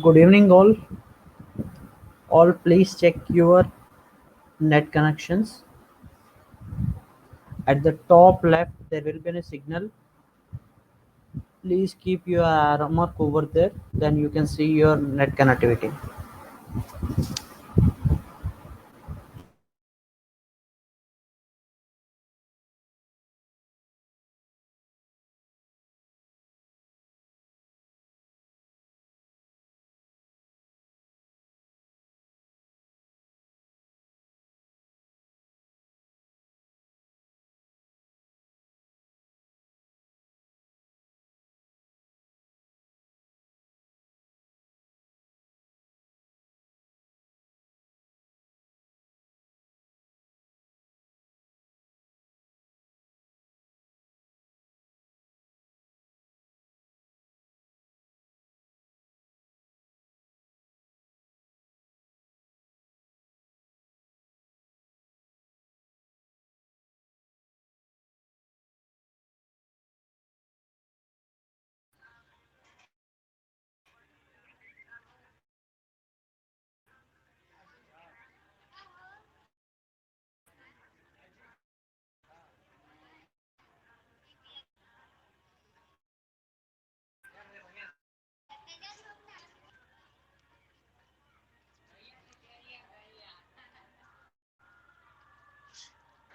Good evening, all. All, please check your net connections. At the top left, there will be a signal. Please keep your arrow mark over there. Then you can see your net connectivity.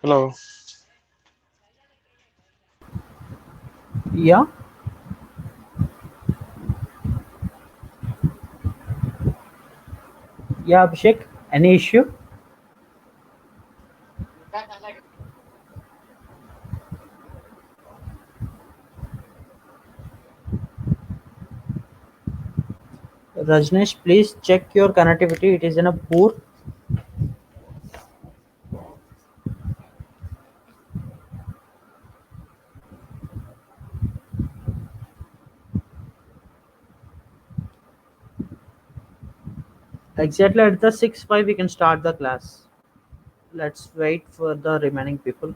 Hello. Yeah. Yeah, Abhishek, any issue? Rajnesh, please check your connectivity. It is in a poor. Exactly at the 6:05 we can start the class. Let's wait for the remaining people.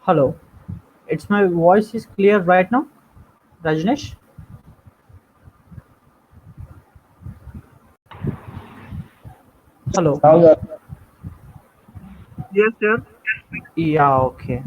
Hello. It's my voice is clear right now, Rajnesh? Hello. Now you are Yes, sir. Yeah, okay.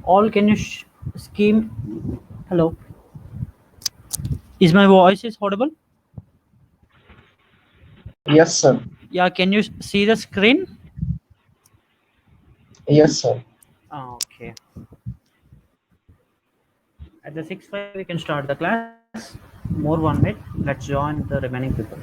All can you scheme? Hello. Is my voice is audible? yes, sir. Yeah, can you see the screen? Yes, sir. Okay. At the 6:05 we can start the class. More 1 minute. Let's join the remaining people.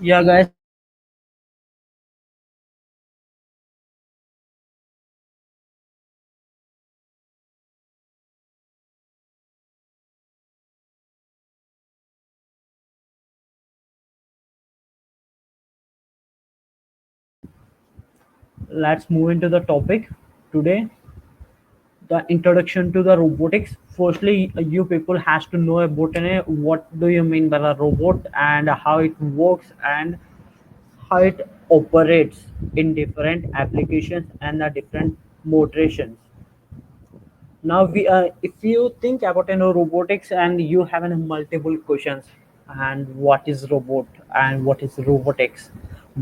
Yeah, guys, let's move into the topic. Today, let's move into the topic. Today, the introduction to the robotics. Firstly, you people has to know about what do you mean by a robot and how it works and how it operates in different applications and the different motivations. Now we if you think about robotics and you have multiple questions, and what is robot and what is robotics,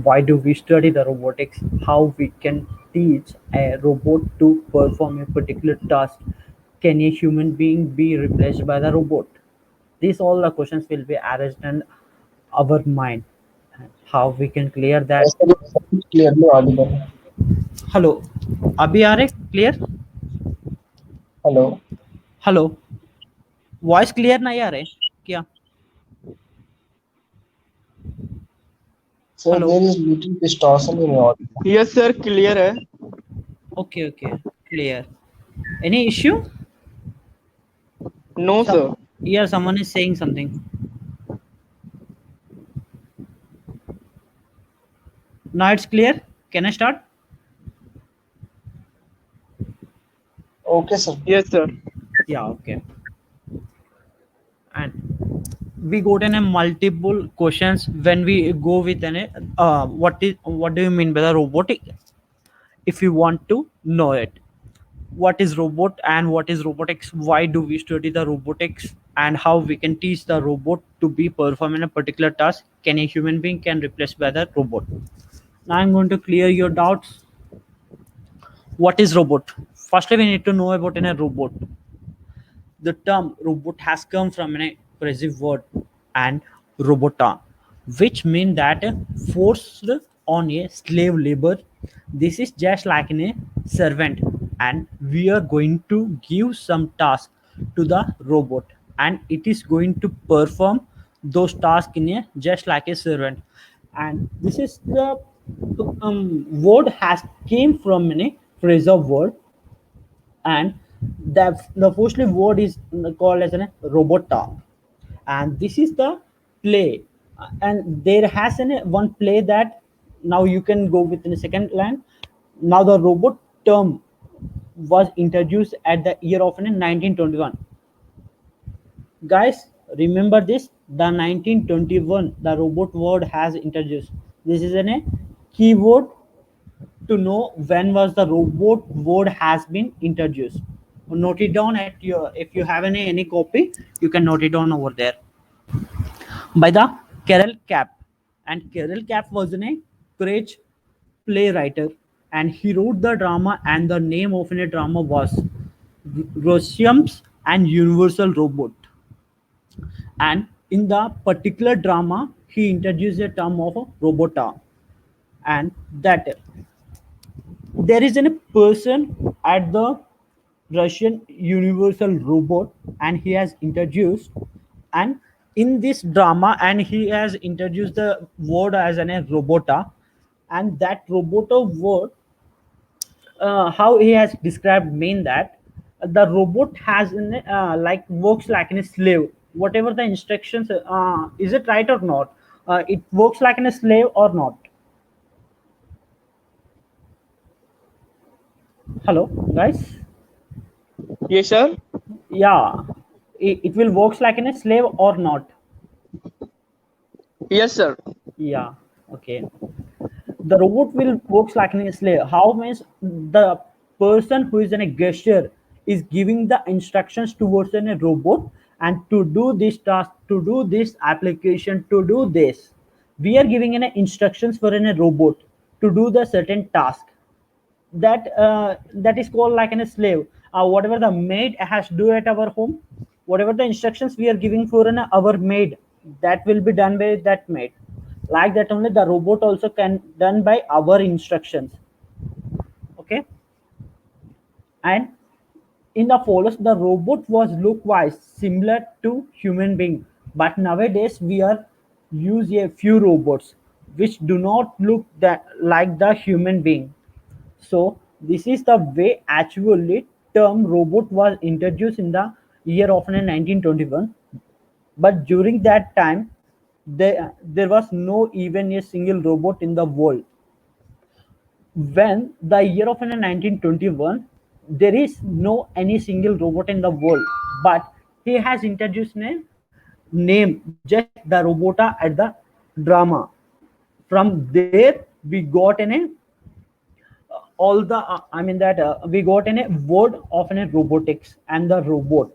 why do we study the robotics, how we can teach a robot to perform a particular task, can a human being be replaced by the robot? These all the questions will be arranged in our mind. How we can clear that? Yes, sir. It's clearly audible. Hello, अभी आ रहे clear? Hello. Hello, voice clear नहीं आ रहे क्या? Sir, Hello. there is little distortion in your audio. Yes sir clear है. Okay, okay, clear. Any issue? No Some, सर. yeah, someone is saying something. Now it's clear. Can I start? Okay, sir. Yes sir. Yeah, okay. And we got in a multiple questions when we go with an what do you mean by the robotic? If you want to know it, what is robot and what is robotics? Why do we study the robotics and how we can teach the robot to be performing a particular task? Can a human being can replace by the robot? Now I'm going to clear your doubts. What is robot? Firstly, we need to know about a robot. The term robot has come from an aggressive word and robota, which mean that forced on a slave labor. This is just like a servant, and we are going to give some task to the robot, and it is going to perform those tasks in a just like a servant. And this is the word has came from a phrasal word, and the firstly word is called as a robota, and this is the play. And there has one play that now you can go within a second line. Now the robot term was introduced at the year of 1921. Guys, remember this, the 1921 the robot word has introduced. This is a keyword to know when was the robot word has been introduced. Note it down at your, if you have any copy, you can note it down over there. By the Carol Cap, and Carol Cap was a French playwright, and he wrote the drama, and the name of a drama was Rosiums and Universal Robot. And in the particular drama, he introduced the term of robota, and that there is a person at the Russian Universal Robot, and he has introduced, and in this drama, and he has introduced the word as a robota, and that robota word, how he has described mean that the robot has like works like a slave. Whatever the instructions, is it right or not? It works like a slave or not? Hello, guys. Yes sir. Yeah, it will works like in a slave or not? Yes sir. Yeah, okay. The robot will works like in a slave. How means the person who is in a gesture is giving the instructions towards a robot, and to do this task, to do this application, to do this, we are giving an instructions for a robot to do the certain task. That is called like in a slave. Whatever the maid has to do at our home, whatever the instructions we are giving for our maid, that will be done by that maid. Like that only the robot also can done by our instructions. Okay. And in the follows, the robot was look wise similar to human being, but nowadays we are use a few robots which do not look that like the human being. So this is the way actually term robot was introduced in the year of 1921. But during that time, there was no even a single robot in the world. When the year of 1921, there is no any single robot in the world, but he has introduced a name just the robota at the drama. From there we got in a all the I mean that we got in a word of a robotics and the robot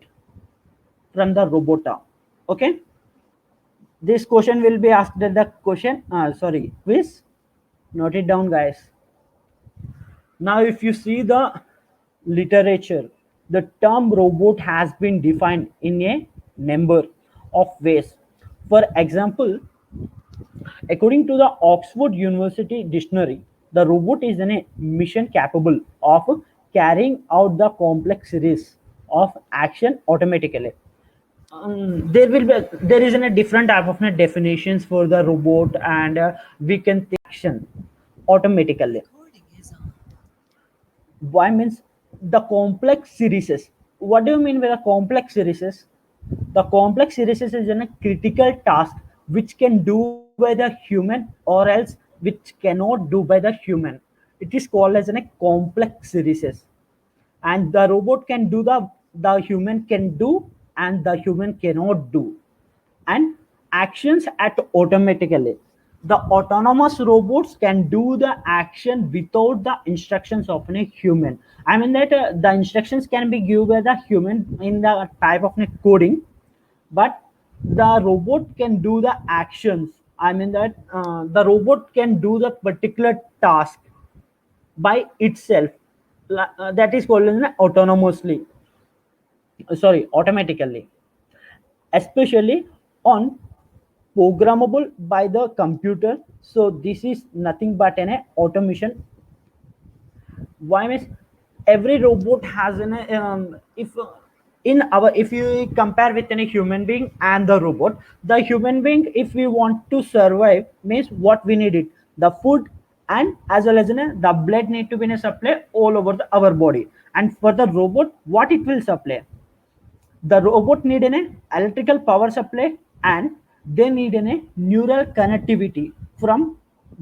from the robota. Okay, this question will be asked at the question, sorry, quiz. Note it down, guys. Now if you see the literature, the term robot has been defined in a number of ways. For example, according to the Oxford University Dictionary, the robot is a mission capable of carrying out the complex series of action automatically. there is a different type of definitions for the robot, and we can take action automatically. Why means the complex series. What do you mean by the complex series? The complex series is a critical task which can do by the human, or else which cannot do by the human. It is called as a complex series, and the robot can do the human can do, and the human cannot do, and actions at automatically. The autonomous robots can do the action without the instructions of a human. I mean that the instructions can be given by the human in the type of a coding, but the robot can do the actions. I mean that the robot can do the particular task by itself. That is called as autonomously, sorry, automatically, especially on programmable by the computer. So this is nothing but an automation. Why means every robot has an if in our if you compare with any human being and the robot, the human being, if we want to survive, means what we need it, the food, and as well as the blood need to be in a supply all over our body. And for the robot, what it will supply, the robot need an electrical power supply, and they need a neural connectivity from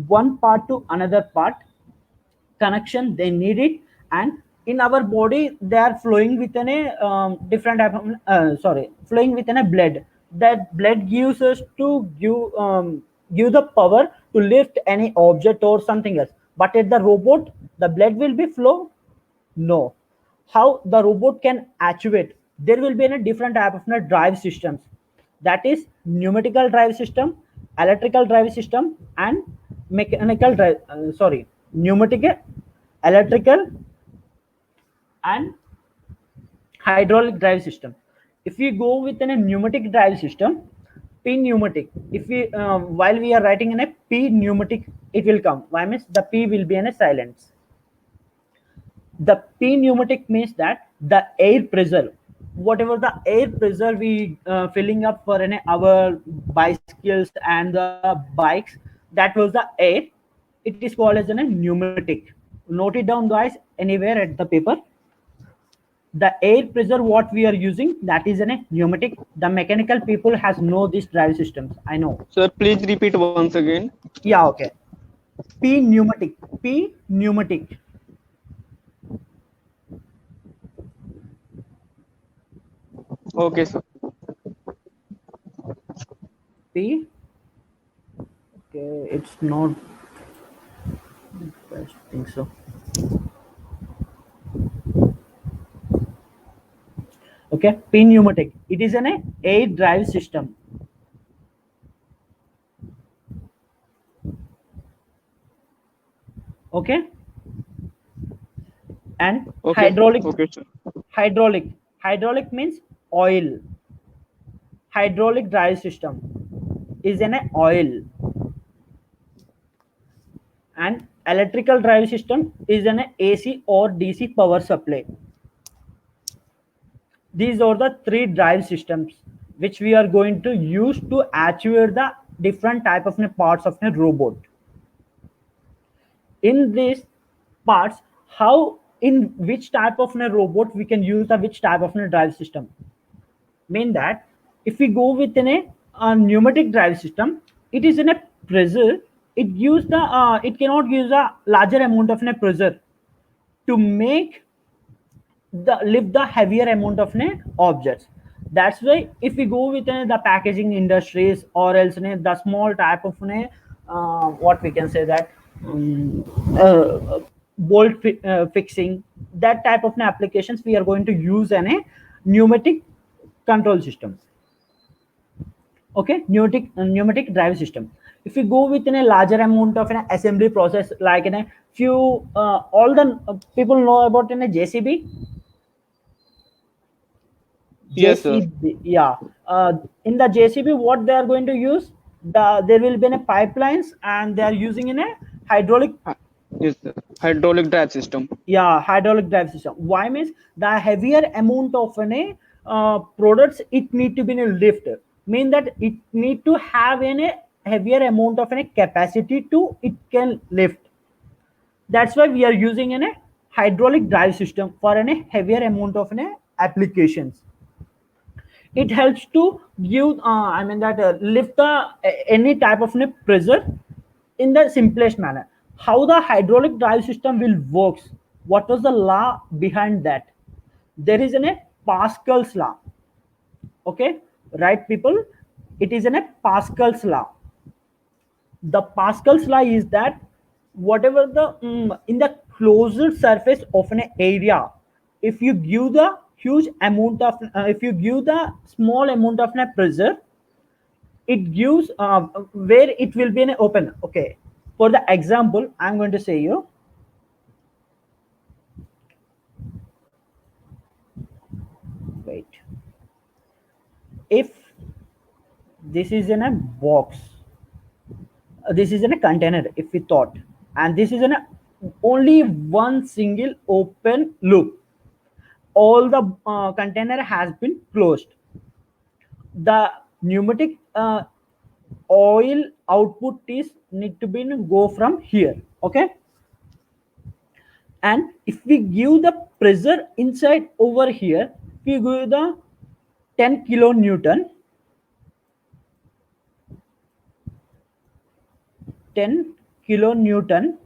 one part to another part connection, they need it. And in our body they are flowing within a different type of sorry, flowing within a blood. That blood gives us to give the power to lift any object or something else. But at the robot, the blood will be flow, no. How the robot can actuate, there will be a different type of drive systems. That is pneumatical drive system, electrical drive system, and mechanical drive, sorry, pneumatic, electrical, and hydraulic drive system. If we go with a pneumatic drive system, P pneumatic, if we while we are writing in a P pneumatic, it will come. Why means the P will be in a silence. The P pneumatic means that the air pressure, whatever the air pressure we filling up for our bicycles and the bikes, that was the air. It is called as a pneumatic. Note it down, guys, anywhere at the paper. The air pressure what we are using, that is a pneumatic. The mechanical people has know these drive systems, I know. Sir, please repeat once again. Yeah, okay. P pneumatic. P pneumatic. Okay, sir. P. Okay, it's not. I think so. Okay, P pneumatic. It is an air drive system. Okay. And Okay. hydraulic. Okay, sir. Hydraulic. Hydraulic means oil. Hydraulic drive system is an oil. And electrical drive system is an AC or DC power supply. These are the three drive systems which we are going to use to actuate the different type of parts of a robot. In these parts, how, in which type of a robot we can use the which type of a drive system. Mean that if we go with a pneumatic drive system, it is in a pressure. It gives the it cannot use a larger amount of a pressure to make the lift the heavier amount of objects. That's why if we go with the packaging industries, or else the small type of what we can say that bolt fixing, that type of applications, we are going to use a pneumatic control system. Okay, pneumatic drive system. If we go within a larger amount of an assembly process, like in a few all the people know about in a JCB. Yes, sir. JCB, yeah. In the JCB, what they are going to use, there will be a pipelines, and they are using in a hydraulic. Yes, sir. Hydraulic drive system. Yeah, hydraulic drive system. Why means the heavier amount of products, it need to be in a lift, mean that it need to have in a heavier amount of a capacity to it can lift. That's why we are using a hydraulic drive system for a heavier amount of applications. It helps to give lift the any type of pressure in the simplest manner. How the hydraulic drive system will works, what was the law behind that? There is a Pascal's law. Okay, right people, it is a Pascal's law. The Pascal's law is that whatever the in the closed surface of an area, if you give the huge amount of if you give the small amount of pressure, it gives where it will be an open. Okay, for the example I'm going to say you, wait, if this is in a box, this is in a container if we thought, and this is in a only one single open loop, all the container has been closed. The pneumatic oil output is need to be go from here. Okay, and if we give the pressure inside over here, we give the 10 kilonewton, 10 kilonewton,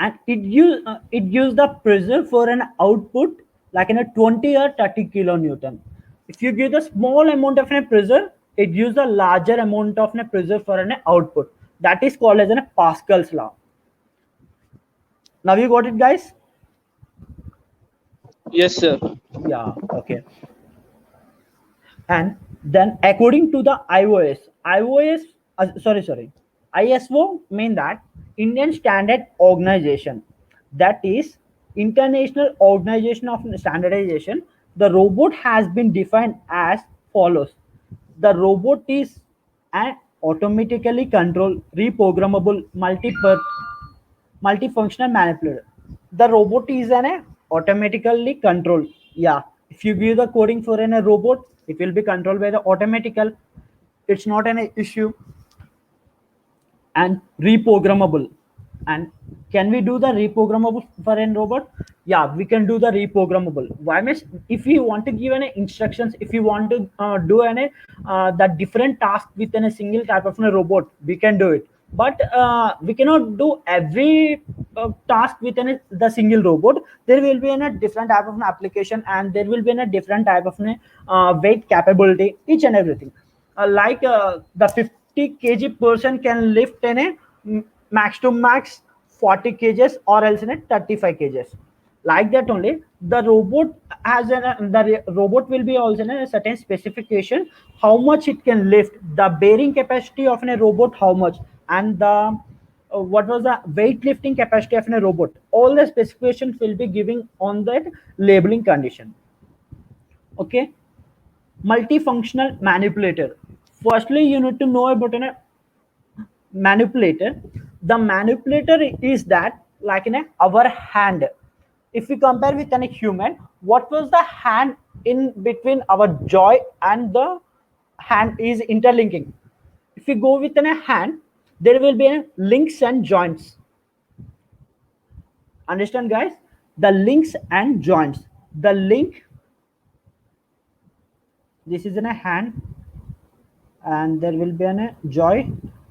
and it gives the pressure for an output like in a 20 or 30 kilonewton. If you give the small amount of a pressure, it gives a larger amount of a pressure for an output. That is called as a Pascal's law. Now you got it, guys? Yes, sir. Yeah. Okay. And then according to the ISO mean that Indian Standard Organization, that is International Organization of Standardization. The robot has been defined as follows: the robot is an automatically controlled, reprogrammable, multifunctional manipulator. The robot is an automatically controlled. Yeah, if you give the coding for a robot, it will be controlled by the automatical. It's not an issue. And reprogrammable. And can we do the reprogrammable for a robot? Yeah, we can do the reprogrammable. Why means if we want to give any instructions, if you want to do any the different task within a single type of a robot, we can do it. But we cannot do every task within the single robot. There will be in a different type of an application, and there will be in a different type of an weight capability, each and everything. The 50 kg person can lift in a max to max 40 kgs, or else in a 35 kgs. Like that only, the robot has robot will be also in a certain specification, how much it can lift, the bearing capacity of a robot, how much, and the what was the weightlifting capacity of a robot. All the specifications will be giving on that labeling condition. Okay, multifunctional manipulator. Firstly, you need to know about a manipulator. The manipulator is that like in our hand. If we compare with a human, what was the hand in between our jaw and the hand is interlinking. If we go with a hand, there will be a links and joints. Understand, guys? The links and joints. The link, this is in a hand, and there will be a jaw,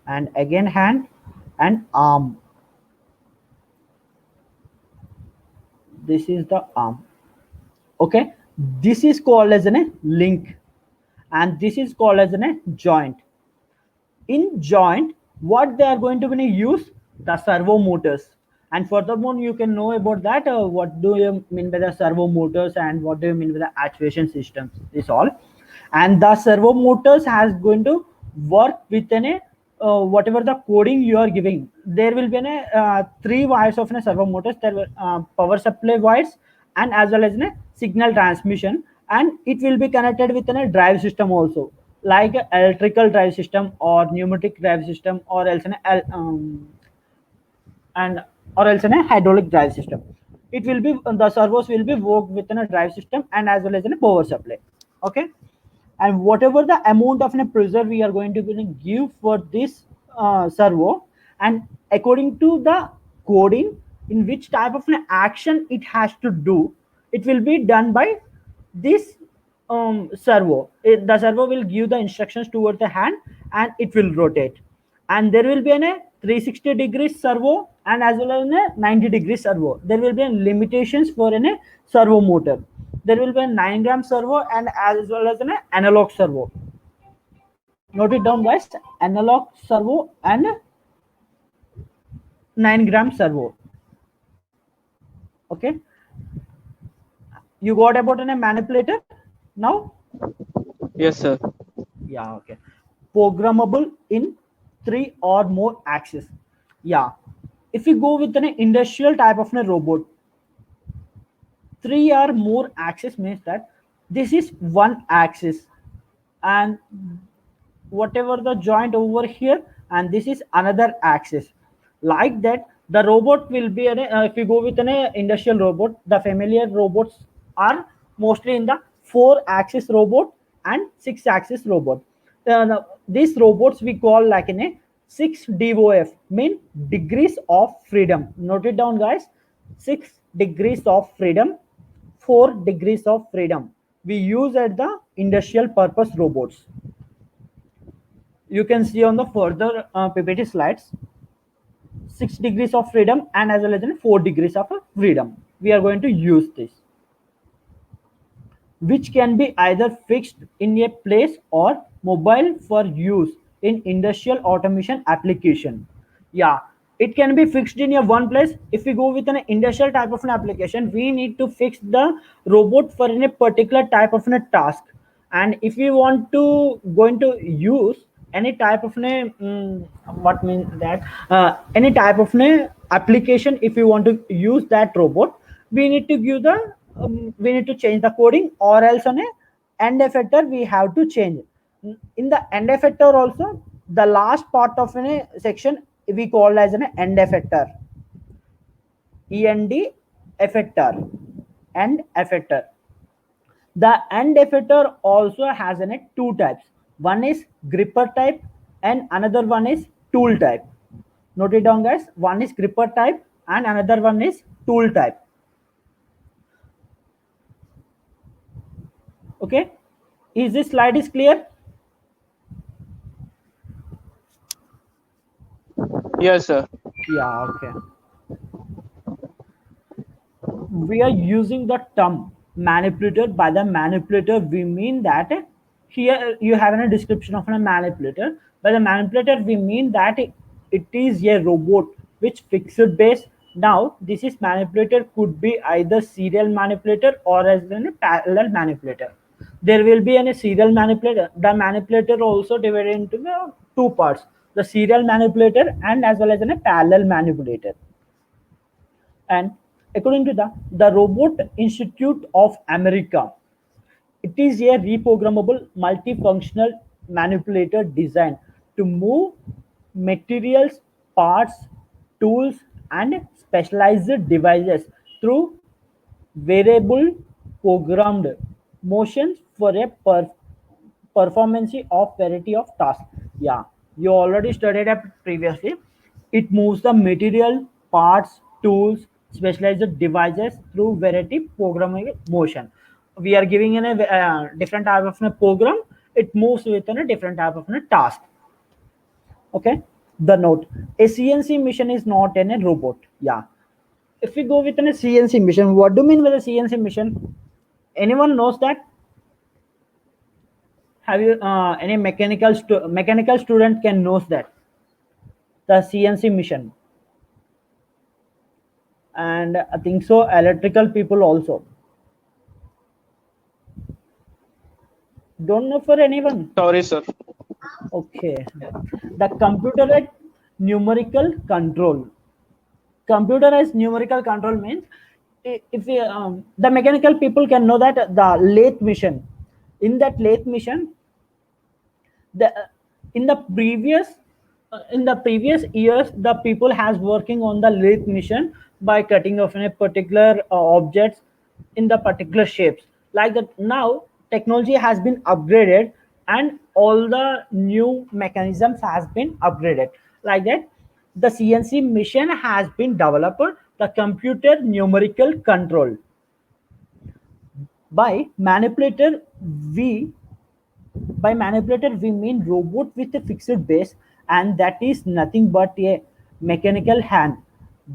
and again hand and arm. This is the arm. Okay, this is called as a link, and this is called as a joint. In joint, what they are going to be use? The servo motors. And furthermore, you can know about that. What do you mean by the servo motors, and what do you mean by the actuation systems? This all. And the servo motors has going to work within a whatever the coding you are giving. There will be a 3 wires of a servo motors. There will power supply wires, and as well as a signal transmission, and it will be connected with a drive system also, like a electrical drive system or pneumatic drive system, or else and or else a hydraulic drive system. It will be the servos will be worked within a drive system and as well as in a power supply. Okay, and whatever the amount of a pressure we are going to give for this servo, and according to the coding in which type of an action it has to do, it will be done by this servo. The servo will give the instructions towards the hand and it will rotate, and there will be a 360 degrees servo and as well as a 90 degree servo. There will be limitations for a servo motor. There will be a 9 gram servo and as well as an analog servo. Note it down, guys. Analog servo and 9 gram servo. Okay, you got about a manipulator now. Yes, sir. Yeah, okay. Programmable in 3 or more axes. Yeah, if you go with an industrial type of a robot, 3 or more axis means that this is one axis, and whatever the joint over here, and this is another axis. Like that, the robot will be if you go with an industrial robot, the familiar robots are mostly in the 4 axis robot and 6 axis robot. These robots we call like in a 6 DOF, mean degrees of freedom. Note it down, guys. 6 degrees of freedom, 4 degrees of freedom we use at the industrial purpose robots. You can see on the further PPT slides, 6 degrees of freedom and as well as 4 degrees of freedom. We are going to use this, which can be either fixed in a place or mobile for use in industrial automation application. Yeah, it can be fixed in a one place. If we go with an industrial type of an application, we need to fix the robot for in a particular type of a task. And if we want to going to use any type of a what means that any type of a application, if you want to use that robot, we need to give the we need to change the coding, or else on a end effector we have to change. In the end effector also, the last part of a section we call as an end effector. END effector, end effector. The end effector also has two types. One is gripper type and another one is tool type. Note it down, guys. One is gripper type and another one is tool type. Okay, is this slide is clear? Yes, sir. Yeah, okay. We are using the term manipulator. By the manipulator we mean that here you have a description of a manipulator. By the manipulator we mean that it is a robot which fixed base. Now this is manipulator could be either serial manipulator or as a parallel manipulator. There will be a serial manipulator. The manipulator also divided into two parts, the serial manipulator and as well as a parallel manipulator. And according to the Robot Institute of America, it is a reprogrammable multifunctional manipulator designed to move materials, parts, tools, and specialized devices through variable programmed motions for a performance of variety of tasks. Yeah, you already studied it previously. It moves the material, parts, tools, specialized devices through variety programming motion. We are giving in a different type of a program. It moves within a different type of a task. Okay. The note: a CNC machine is not a robot. Yeah. If we go within a CNC machine, what do you mean by a CNC machine? Anyone knows that? Have you any mechanical student can knows that the CNC mission? And I think so electrical people also don't know for anyone. Sorry, sir. Okay, the computerized numerical control. Computerized numerical control means if we, the mechanical people can know that the lathe mission. In that lathe mission, the in the previous years, the people has working on the lathe mission by cutting off in a particular objects in the particular shapes. Like that, now technology has been upgraded and all the new mechanisms has been upgraded. Like that, the CNC machine has been developed, the computer numerical control. By manipulator, we we mean robot with a fixed base, and that is nothing but a mechanical hand.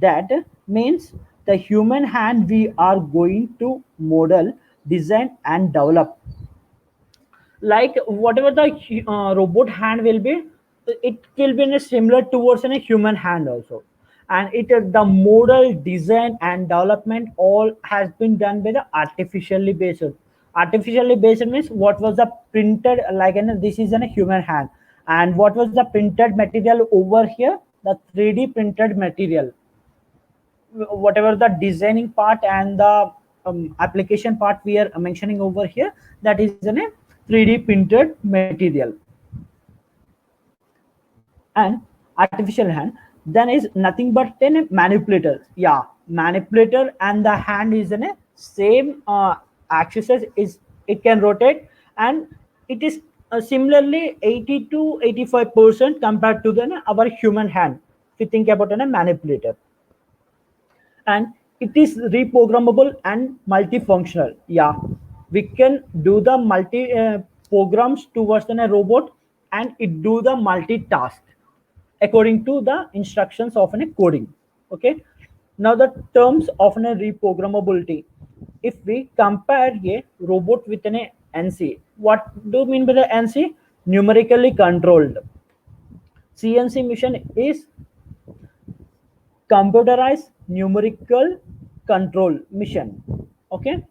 That means the human hand we are going to model, design, and develop. Like whatever the robot hand will be, it will be in a similar towards in a human hand also. And it the model, design, and development all has been done by the artificially based means what was the printed, like this is in a human hand, and what was the printed material over here, the 3D printed material. Whatever the designing part and the application part we are mentioning over here, that is in a 3D printed material. And artificial hand then is nothing but then a manipulator. Yeah, manipulator and the hand is in a same axis, is it can rotate, and it is similarly 80 to 85% compared to the our human hand if you think about a manipulator. And it is reprogrammable and multifunctional. Yeah, we can do the multi programs towards a robot, and it do the multitask according to the instructions of a coding. Okay, now the terms of a reprogrammability. If we compare a robot with an NC, what do you mean by the NC? Numerically controlled. CNC machine is computerized numerical control mission. Okay,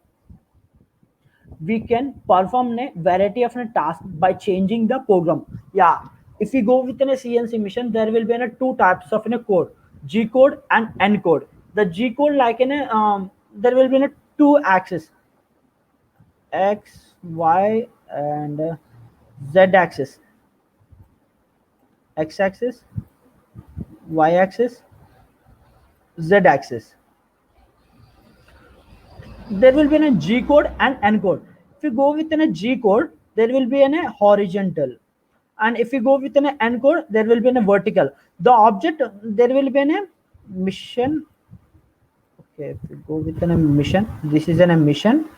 we can perform a variety of tasks by changing the program. Yeah, if we go within a CNC mission, there will be two types of code: G code and N code. The G code, like in a there will be two axes, X, Y, and Z axis, X axis, Y axis, Z axis. There will be a G code and N code. If you go with a G code, there will be a horizontal, and if you go with an N code, there will be a vertical. The object, there will be a mission. Okay, if you go with a mission, this is a mission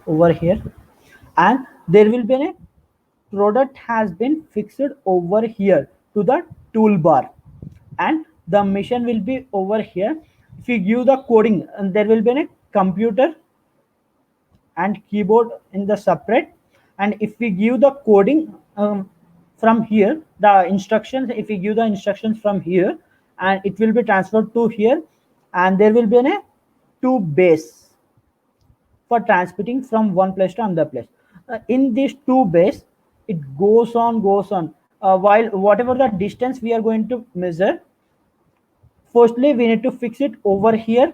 over here, and there will be a product has been fixed over here to the toolbar, and the mission will be over here. If you give the coding, and there will be a computer and keyboard in the separate, and if we give the coding from here, the instructions, if we give the instructions from here, and it will be transferred to here, and there will be a two base for transmitting from one place to another place. In this two base, it goes on while whatever the distance we are going to measure, firstly we need to fix it over here,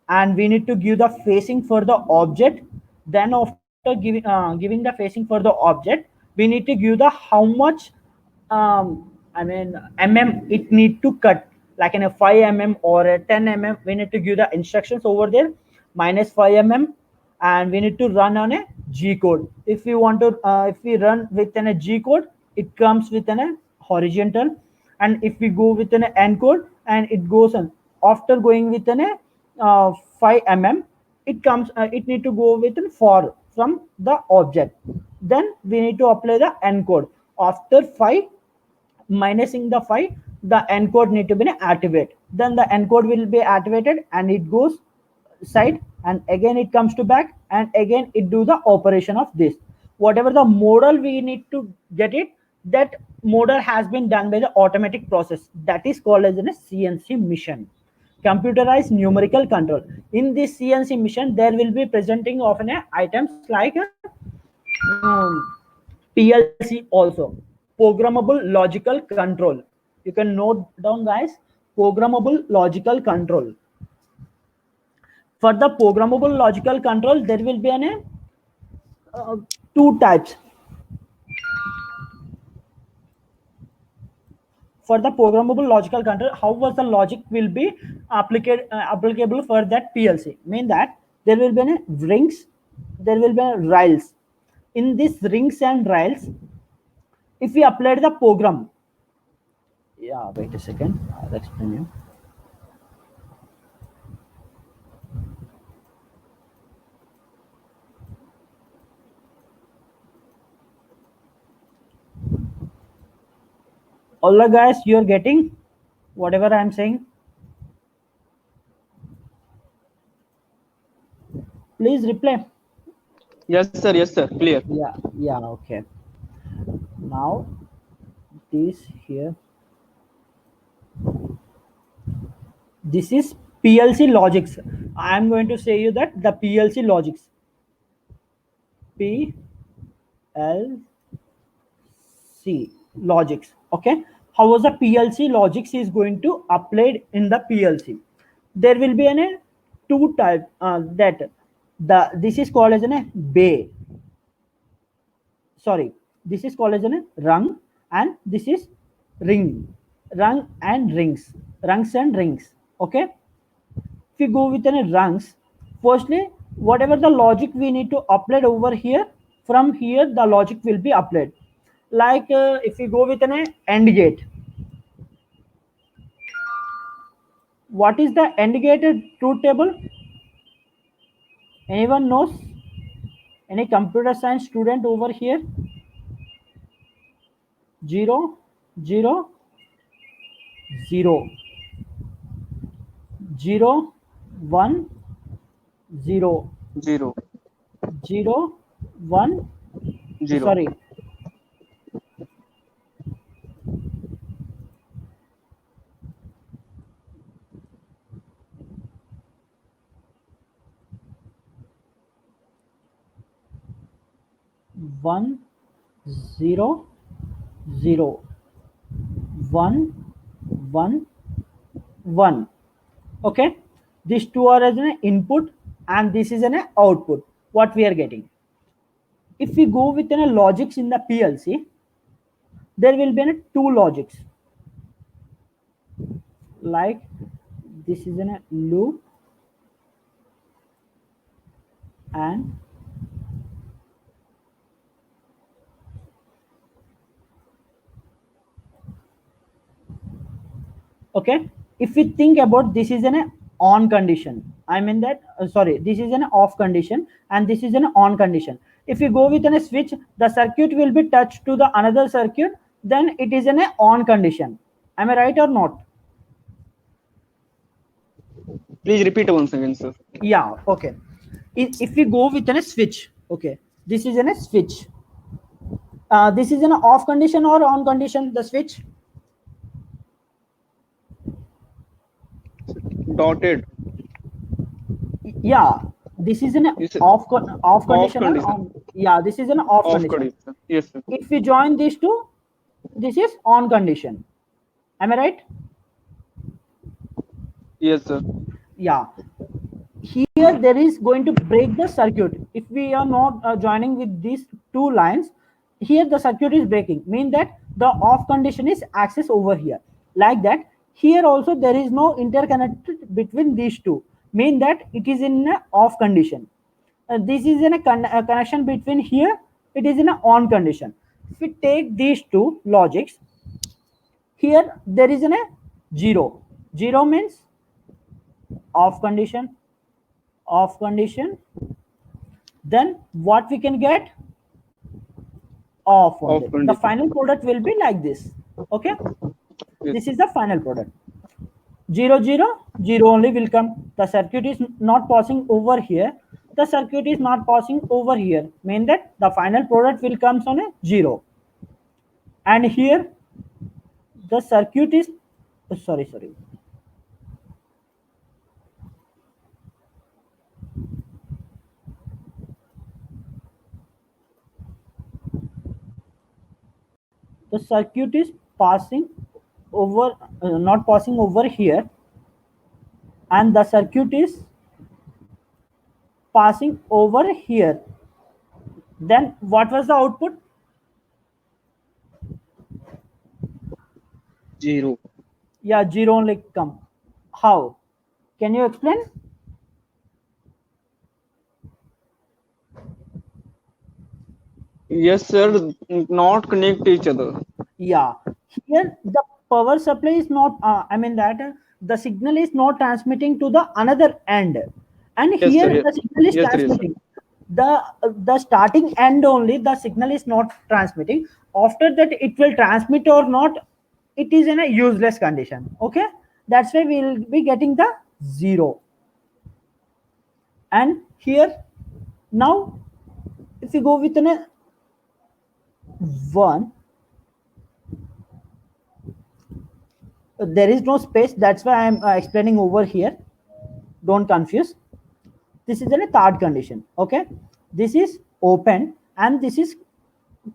and we need to give the facing for the object. Then after giving the facing for the object, we need to give the how much mm it need to cut, like in a 5 mm or a 10 mm. We need to give the instructions over there, minus 5 mm, and we need to run on a G code. If we want to if we run within a G code, it comes within a horizontal, and if we go within an N code, and it goes on after going within a 5 mm, it comes it need to go within for from the object. Then we need to apply the N code. After 5 minusing the 5, the encode need to be activated. Then the encode will be activated, and it goes side, and again it comes to back, and again it do the operation of this. Whatever the model we need to get it, that model has been done by the automatic process, that is called as a CNC mission, computerized numerical control. In this CNC mission, there will be presenting often items like PLC also, programmable logical control. You can note down, guys, programmable logical control. For the programmable logical control, there will be two types. For the programmable logical control, how was the logic will be applicable for that PLC? Mean that there will be rings, there will be rails, in these rings and rails, if we applied the program, yeah, wait a second, I'll explain you. All the guys, you're getting whatever I'm saying? Please reply. Yes, sir. Yes, sir. Clear. Yeah, yeah, okay. Now this here, this is PLC logics. I am going to say you that the PLC logics, PLC logics. Okay, how was the PLC logics is going to applied in the PLC? There will be an two type that the this is called as a bay. Sorry, this is called as a rung, and this is ring. Rung and rings, rungs and rings. Okay, if we go with any rungs, firstly, whatever the logic we need to apply over here, from here the logic will be applied. Like if we go with an AND gate, what is the AND gate truth table? Anyone knows? Any computer science student over here? 0 0 0 0 1 0 Zero. 0 1, Zero. sorry, one, 0 0 1 1 1. Okay, these two are as an input and this is an output what we are getting. If we go with a logics in the PLC, there will be two logics, like this is a loop and okay. If we think about, this is an on condition, I mean that sorry, this is an off condition and this is an on condition. If we go with a switch, the circuit will be touched to the another circuit, then it is an on condition. Am I right or not? Please repeat once again, sir. Yeah, okay. If we go with a switch, okay, this is a switch, this is an off condition or on condition, the switch? Dotted. Yeah, this is an Is it off condition, condition. or on, yeah, this is an off Off condition. condition. Yes, sir. If we join these two, this is on condition. Am I right? Yes, sir. Yeah, here there is going to break the circuit. If we are not joining with these two lines, here the circuit is breaking, mean that the off condition is access over here. Like that, here also there is no interconnected between these two, mean that it is in a off condition. This is in a connection between here, it is in a on condition. If we take these two logics, here there is in a 0 0 means off condition, off condition, then what we can get? Off only. Off condition. The final product will be like this. Okay, Yes. this is the final product. 0 0 0 only will come. The circuit is not passing over here, the circuit is not passing over here, mean that the final product will comes on a 0. And here the circuit is sorry, the circuit is passing over, not passing over here, and the circuit is passing over here. Then what was the output? Zero. Yeah, 0 only come. How? Can you explain? Yes, sir. Not connect each other. Yeah, here the power supply is not. I mean that the signal is not transmitting to the another end, and Yes, sir. here Yes. the signal is Yes, sir. Yes, sir. transmitting. The starting end only the signal is not transmitting. After that, it will transmit or not. It is in a useless condition. Okay, that's why we will be getting the zero. And here now, if you go with an a one, there is no space. That's why I'm explaining over here. Don't confuse. This is in a third condition. Okay, this is open and this is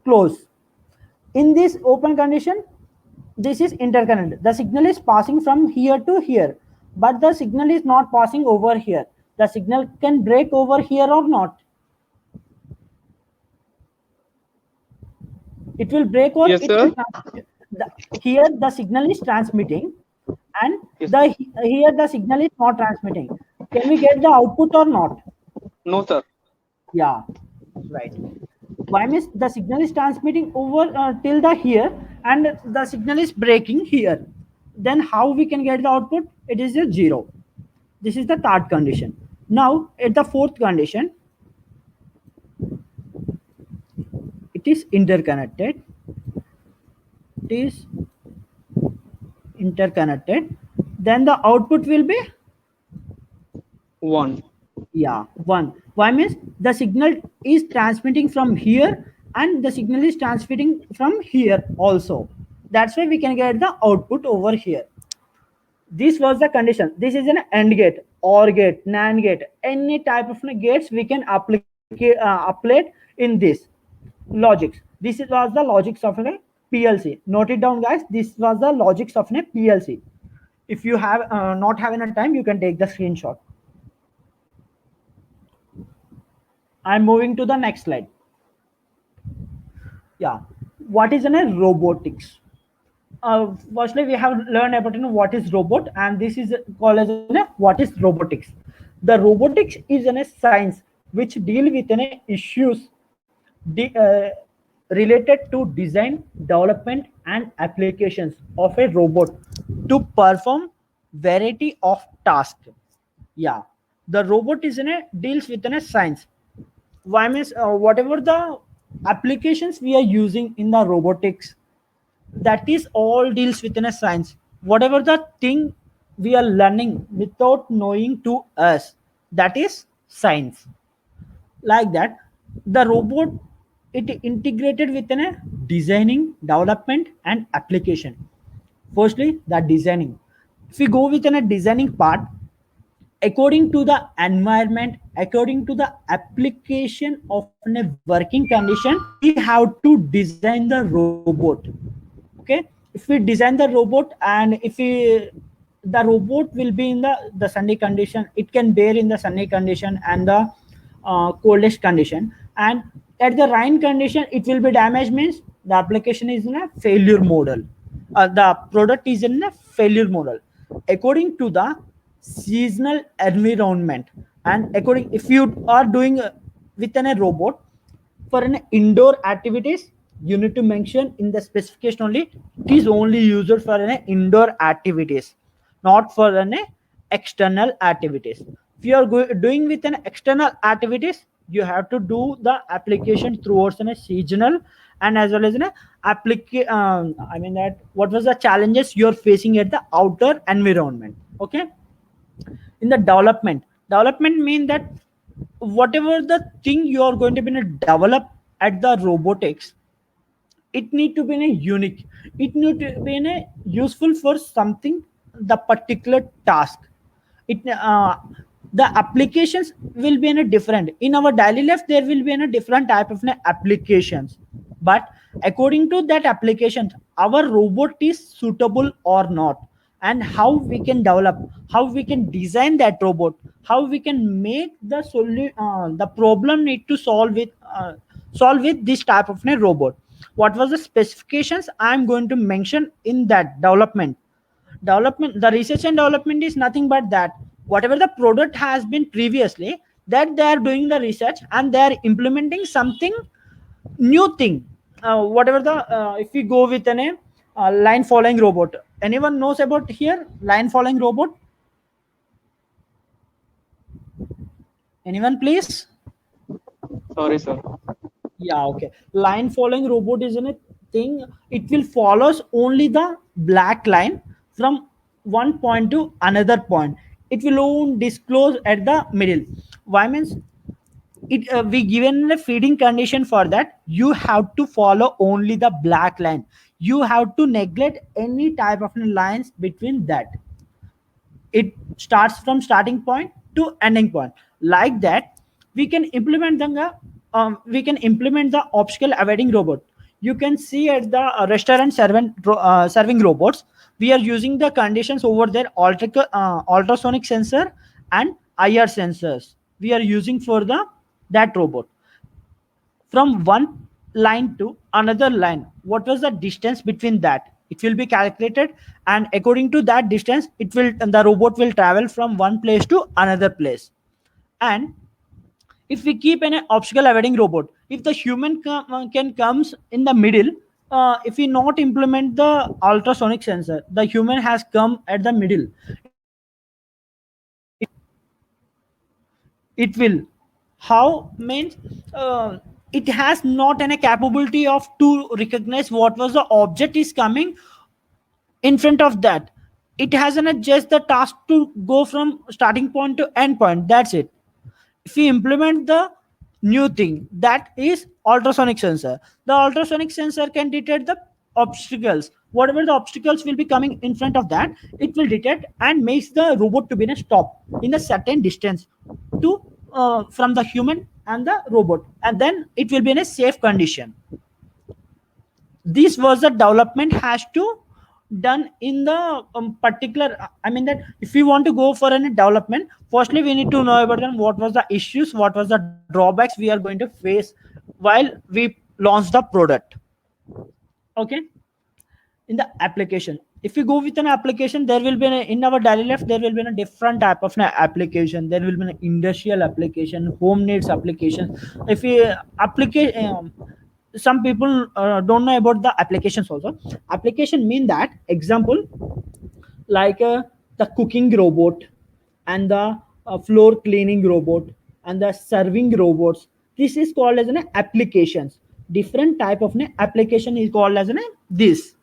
closed. In this open condition, this is interconnected. The signal is passing from here to here, but the signal is not passing over here. The signal can break over here or not. It will break or Yes, it will sir. transmit. Here the signal is transmitting, and Yes. the here the signal is not transmitting. Can we get the output or not? No, sir. Yeah, right. Why means the signal is transmitting over till the here, and the signal is breaking here. Then how we can get the output? It is a zero. This is the third condition. Now at the fourth condition, it is interconnected. It is interconnected. Then the output will be, One. yeah, one. Why means the signal is transmitting from here and the signal is transmitting from here also. That's why we can get the output over here. This was the condition. This is an AND gate, OR gate, NAND gate, any type of gates we can apply in this logics. Was the logics of a PLC. Note it down, guys. This was the logics of a PLC. If you have not having a time, you can take the screenshot. I'm moving to the next slide. Yeah, what is in a robotics? Firstly, we have learned about what is robot, and this is called as what is robotics. The robotics is a science which deal with issues related to design, development, and applications of a robot to perform variety of tasks. Yeah, the robot is in a deals with a science. Why means whatever the applications we are using in the robotics, that is all deals within a science. Whatever the thing we are learning without knowing to us, that is science. Like that, the robot, it integrated within a designing, development, and application. Firstly, the designing. If we go within a designing part, according to the environment, according to the application of a working condition, we have to design the robot. Okay, if we design the robot, and if we the robot will be in the sunny condition, it can bear in the sunny condition and the coldest condition, and at the rain condition it will be damaged, means the application is in a failure model. The product is in a failure model according to the seasonal environment. And according, if you are doing within a robot for an indoor activities, you need to mention in the specification only it is only used for an indoor activities, not for an external activities. If you are doing with an external activities, you have to do the application towards a seasonal, and as well as an I mean that what was the challenges you're facing at the outer environment. Okay, in the development mean that whatever the thing you are going to be develop at the robotics, it need to be in a unique, it need to be in a useful for something, the particular task. It the applications will be in a different, in our daily life there will be in a different type of applications, but according to that application our robot is suitable or not, and how we can develop, how we can design that robot, how we can make the problem need to solve with this type of a robot. What was the specifications I'm going to mention in that development. The research and development is nothing but that whatever the product has been previously, that they are doing the research and they are implementing something new thing. Whatever the if we go with an line following robot, anyone knows about here line following robot? Anyone, please? Sorry, sir. Yeah, okay. Line following robot is a thing. It will follows only the black line from one point to another point. It will only disclose at the middle. Why means it we given a feeding condition for that. You have to follow only the black line. You have to neglect any type of lines between that. It starts from starting point to ending point. Like that we can implement the obstacle avoiding robot. You can see at the restaurant serving robots, we are using the conditions over there, ultrasonic sensor and IR sensors we are using for the that robot. From one line to another line, what was the distance between that, it will be calculated, and according to that distance the robot will travel from one place to another place. And if we keep an obstacle avoiding robot, if the human can comes in the middle, if we not implement the ultrasonic sensor, the human has come at the middle, it will how means it has not any capability of to recognize what was the object is coming in front of that. It has an just the task to go from starting point to end point, that's it. If we implement the new thing, that is ultrasonic sensor, the ultrasonic sensor can detect the obstacles, whatever the obstacles will be coming in front of that, it will detect and makes the robot to be in a stop in a certain distance to from the human and the robot, and then it will be in a safe condition. This was the development has to done in the particular, I mean that if we want to go for any development, firstly we need to know about them, what was the issues, what was the drawbacks we are going to face while we launch the product. Okay. In the application, if we go with an application, there will be in our daily life there will be a different type of application. There will be an industrial application, home needs application. If we application, some people don't know about the applications also. Application mean that example, like the cooking robot and the floor cleaning robot and the serving robots, this is called as an applications. Different type of an application is called as an this.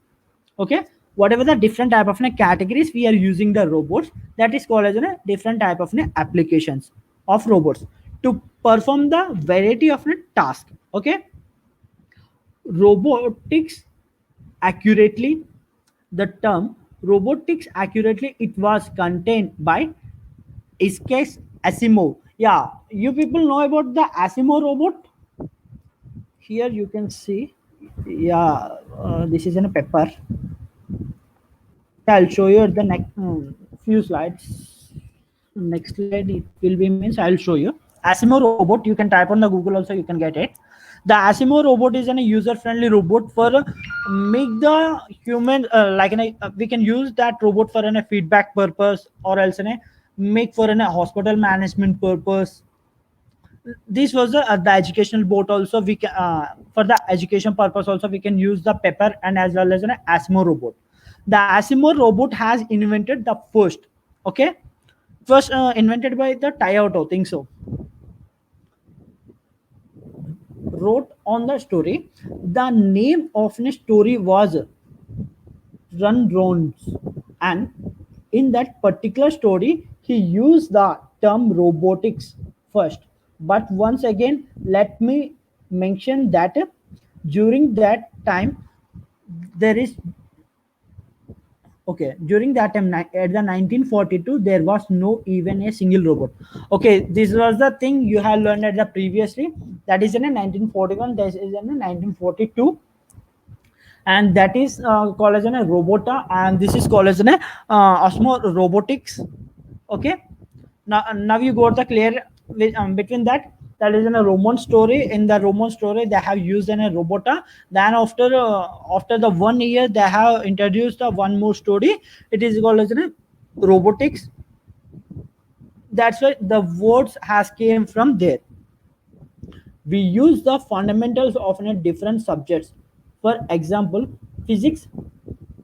Okay. Whatever the different type of categories we are using the robots, that is called as a different type of applications of robots to perform the variety of task. Okay. Robotics accurately, the term robotics accurately, it was contained by Isaac Asimov. Yeah, you people know about the Asimov robot. Here you can see. Yeah, this is in a paper. I'll show you the next few slides. Next slide it will be means I'll show you. Asimov robot, you can type on the Google also, you can get it. The Asimov robot is a user-friendly robot for make the human we can use that robot for a feedback purpose, or else make for a hospital management purpose. This was the educational board also, we can for the education purpose also we can use the Pepper and as well as an Asimov robot. The Asimov robot has invented the first, okay, first invented by the Toyota, think so, wrote on the story. The name of the story was Run Rounds, and in that particular story, he used the term robotics first. But once again, let me mention that during that time, there is okay, during that time at the 1942 there was no even a single robot. Okay, this was the thing you have learned at the previously, that is in a 1941, this is in a 1942, and that is called as a robota, and this is called as an osmo robotics. Okay. Now you got the clear between that, that is in a Roman story. In the Roman story they have used in a robota. Then after the 1 year they have introduced one more story, it is called as a robotics. That's why the words has came from there. We use the fundamentals of different subjects. For example, physics,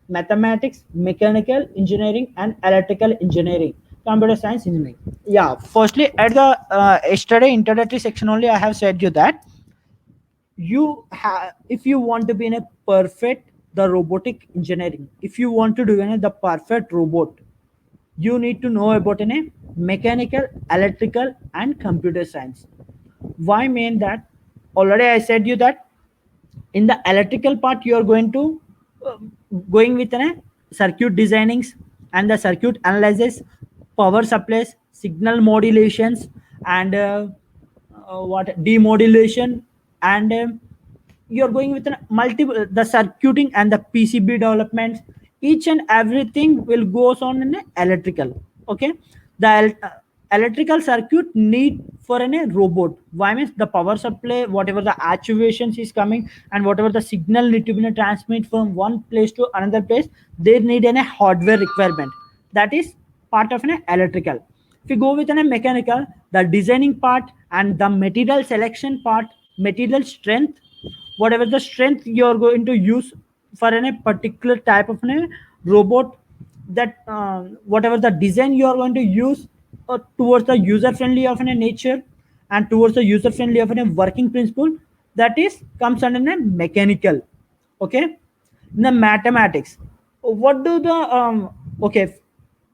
mathematics, mechanical engineering, and electrical engineering, computer science engineering. Yeah, firstly, at the yesterday introductory section only, I have said you that if you want to be in a perfect the robotic engineering, if you want to do the perfect robot, you need to know about in a mechanical, electrical, and computer science. Why mean that? Already I said you that in the electrical part you are going to uh, going with a circuit designings and the circuit analysis, power supplies, signal modulations, and what demodulation, and you're going with a multiple the circuiting and the PCB developments. Each and everything will goes on in a electrical. Okay, the electrical circuit need for a robot. Why means the power supply, whatever the actuations is coming, and whatever the signal need to be transmit from one place to another place, they need a hardware requirement. That is part of an electrical. If you go with a mechanical, the designing part and the material selection part, material strength, whatever the strength you're going to use for a particular type of a robot, that whatever the design you are going to use towards the user friendly of a nature and towards the user friendly of a working principle, that is comes under a mechanical. Okay, in the mathematics, what do the okay,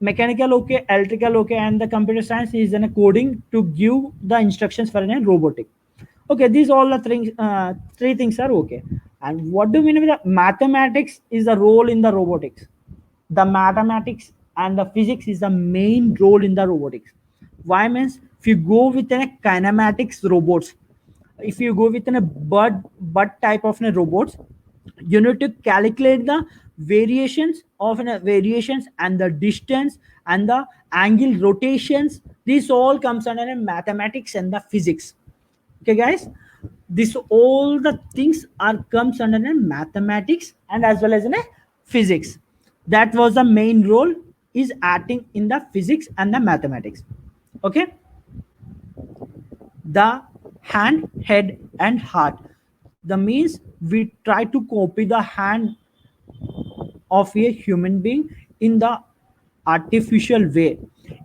mechanical, okay, electrical, okay, and the computer science is in a coding to give the instructions for a robotic. Okay, these all the things, three things are okay. And what do we mean with the mathematics is the role in the robotics? The mathematics and the physics is the main role in the robotics. Why means if you go with a kinematics robots, if you go with a bird type of a robots, you need to calculate the variations of variations and the distance and the angle rotations. This all comes under a mathematics and the physics. Okay guys, this all the things are comes under a mathematics and as well as in a physics. That was the main role is acting in the physics and the mathematics. Okay, the hand, head, and heart. The means we try to copy the hand of a human being in the artificial way,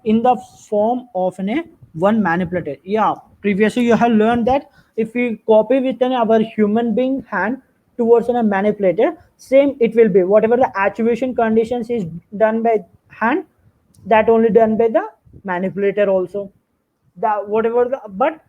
in the form of a one manipulator. Yeah, previously you have learned that if we copy with our human being hand towards a manipulator, same it will be whatever the actuation conditions is done by hand, that only done by the manipulator also. The whatever the, but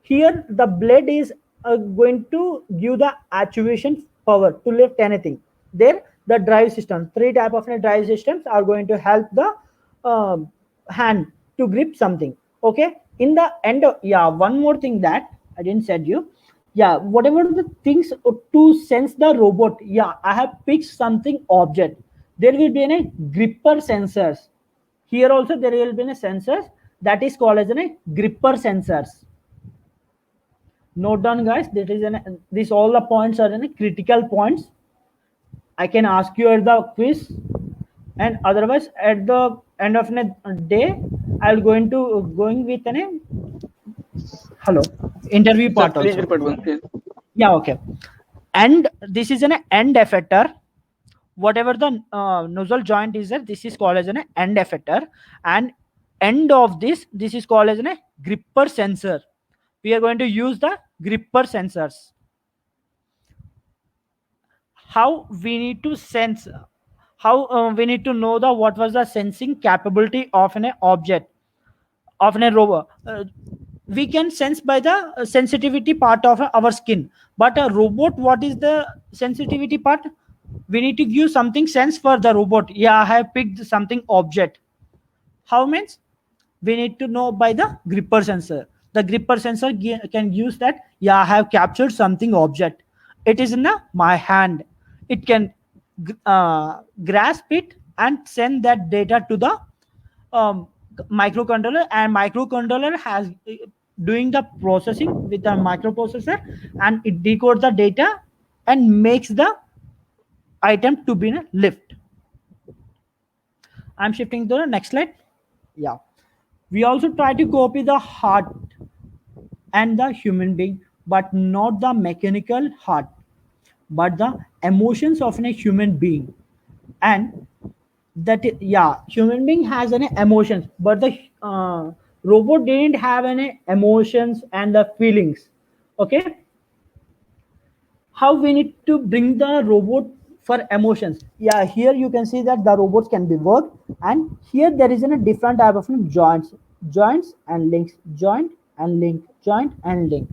here the blade is going to give the actuation power to lift anything. There the drive system, three type of drive systems are going to help the hand to grip something. Okay, in the end yeah, one more thing that I didn't said you. Yeah, whatever the things to sense the robot, yeah, I have picked something object, there will be a gripper sensors. Here also there will be a sensors, that is called as a gripper sensors. Note down guys, that is this all the points are in critical points. I can ask you at the quiz, and otherwise at the end of the day I'll going with an hello interview Sir, part please also. repeat one, please. Yeah, okay. And this is an end effector. Whatever the nozzle joint is there, this is called as an end effector, and end of this is called as a gripper sensor. We are going to use the gripper sensors. How we need to sense, how we need to know the what was the sensing capability of an object, of a rover. We can sense by the sensitivity part of our skin, but a robot, what is the sensitivity part? We need to give something sense for the robot. Yeah, I have picked something object. How means we need to know by the gripper sensor. The gripper sensor can use that, yeah, I have captured something object, it is in my hand. It can grasp it and send that data to the um, microcontroller, and microcontroller has doing the processing with the microprocessor, and it decodes the data and makes the item to be in a lift. I'm shifting to the next slide. Yeah, we also try to copy the heart and the human being. but not the mechanical heart, but the emotions of a human being. And yeah, human being has any emotions, but the robot didn't have any emotions and the feelings. Okay, how we need to bring the robot for emotions? Yeah, here you can see that the robots can be worked, and here there is a different type of joints and links, joint and link, joint and link.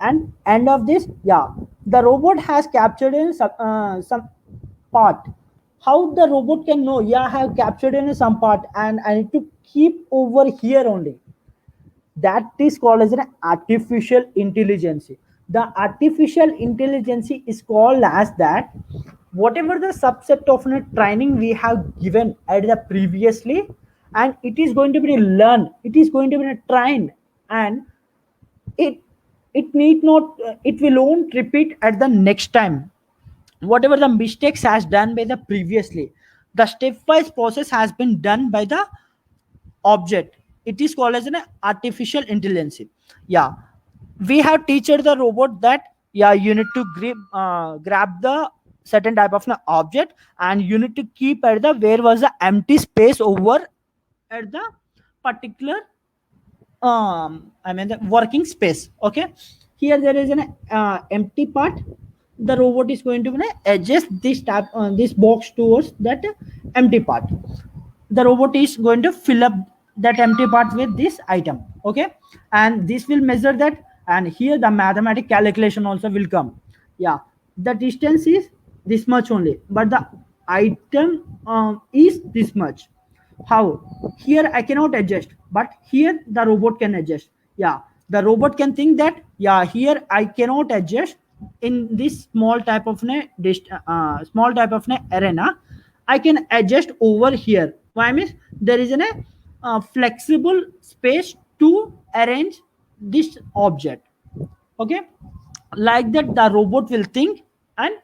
And end of this, yeah, the robot has captured in some part. How the robot can know, yeah, I have captured in some part and I need to keep over here only? That is called as an artificial intelligence. The artificial intelligence is called as that whatever the subset of a training we have given at the previously, and it is going to be learned, it is going to be trained, and it it need not it will won't repeat at the next time whatever the mistakes has done by the previously. The stepwise process has been done by the object. It is called as an artificial intelligence. Yeah, we have teached the robot that yeah, you need to grab the certain type of an object, and you need to keep at the where was the empty space over at the particular I mean the working space. Okay, here there is an empty part. The robot is going to adjust this tab this box towards that empty part. The robot is going to fill up that empty part with this item. Okay, and this will measure that, and here the mathematic calculation also will come. Yeah, the distance is this much only, but the item is this much. How? Here I cannot adjust, but here the robot can adjust. Yeah, the robot can think that yeah, here I cannot adjust in this small type of small type of arena. I can adjust over here. Why means there is a flexible space to arrange this object. Okay, like that the robot will think and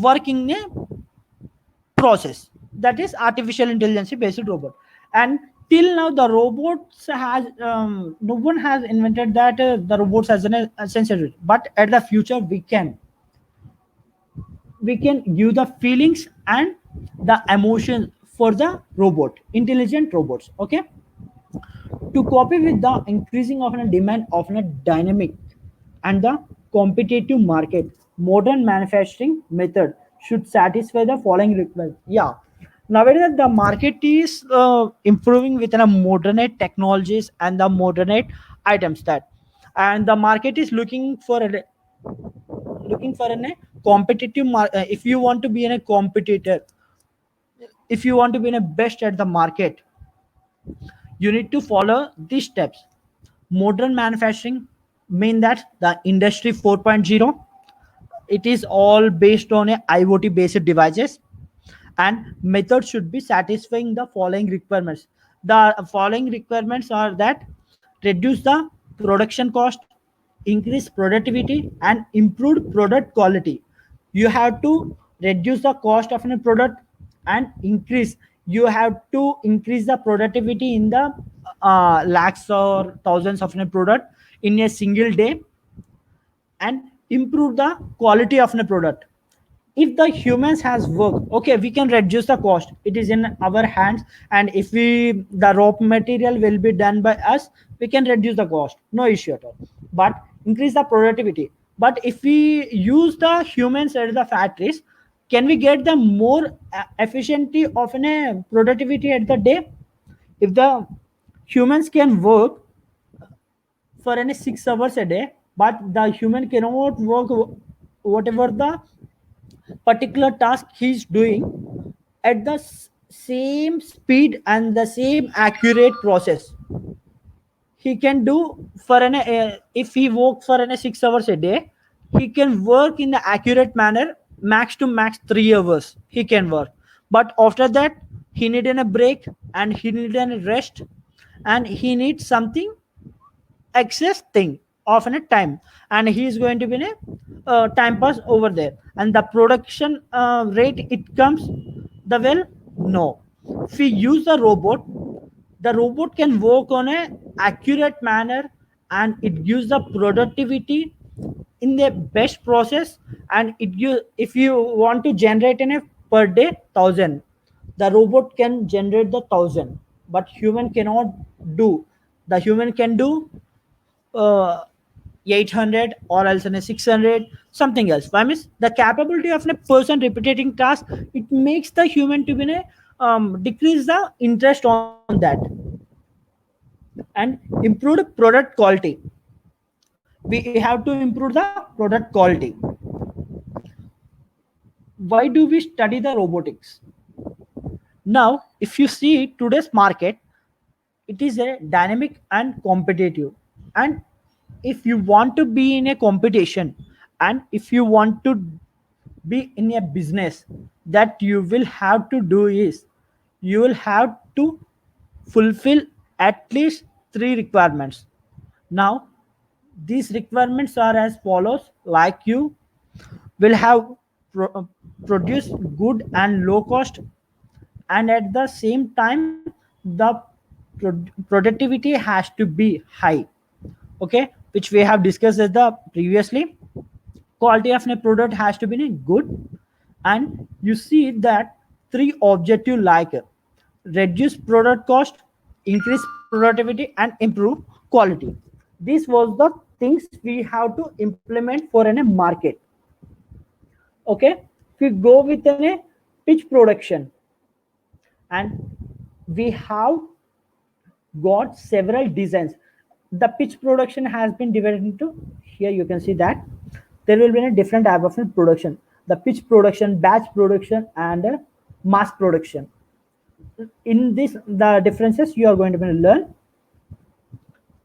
work in a process. That is artificial intelligence based robot. And till now the robots has no one has invented that the robots has a sensory, but at the future we can give the feelings and the emotion for the robot, intelligent robots. Okay, to copy with the increasing of a demand of a dynamic and the competitive market, modern manufacturing method should satisfy the following requirements. Yeah, nowadays the market is improving with the modern technologies and the modern items that, and the market is looking for a competitive if you want to be in a competitor, if you want to be in a best at the market, you need to follow these steps. Modern manufacturing mean that the industry 4.0, it is all based on a IoT based devices, and methods should be satisfying the following requirements. The following requirements are that reduce the production cost, increase productivity, and improve product quality. You have to reduce the cost of a product and increase. You have to increase the productivity in the lakhs or thousands of a product in a single day, and improve the quality of the product. If the humans has work, okay, we can reduce the cost, it is in our hands. And if we the raw material will be done by us, we can reduce the cost, no issue at all, but increase the productivity. But if we use the humans at the factories, can we get the more efficiency of a productivity at the day? If the humans can work for any 6 hours a day, but the human cannot work whatever the particular task he's doing at the same speed and the same accurate process, he can do for an if he work for an 6 hours a day, he can work in the accurate manner, max to max 3 hours he can work. But after that he need a break, and he need a rest, and he needs something excess thing of a time, and he is going to be in a time pass over there, and the production rate it comes the well. No, if we use the robot can work on a accurate manner, and it gives the productivity in the best process, and if you want to generate in a per day 1,000, the robot can generate the 1,000, but human cannot do. The human can do uh, 800 or else in a 600, something else. Why means the capability of a person repeating task, it makes the human to be a decrease the interest on that, and improved product quality. We have to improve the product quality. Why do we study the robotics? Now if you see today's market, it is a dynamic and competitive, and if you want to be in a competition, and if you want to be in a business, that you will have to do is you will have to fulfill at least three requirements. Now these requirements are as follows: like you will have pro- produce good and low cost, and at the same time the productivity has to be high. Okay, which we have discussed as the previously. Quality of a product has to be good, and you see that three objective like reduce product cost, increase productivity, and improve quality. This was the things we have to implement for a market. Okay, if we go with a pitch production, and we have got several designs. The pitch production has been divided into, here you can see that there will be a different type of production: the pitch production, batch production, and mass production. In this, the differences you are going to learn.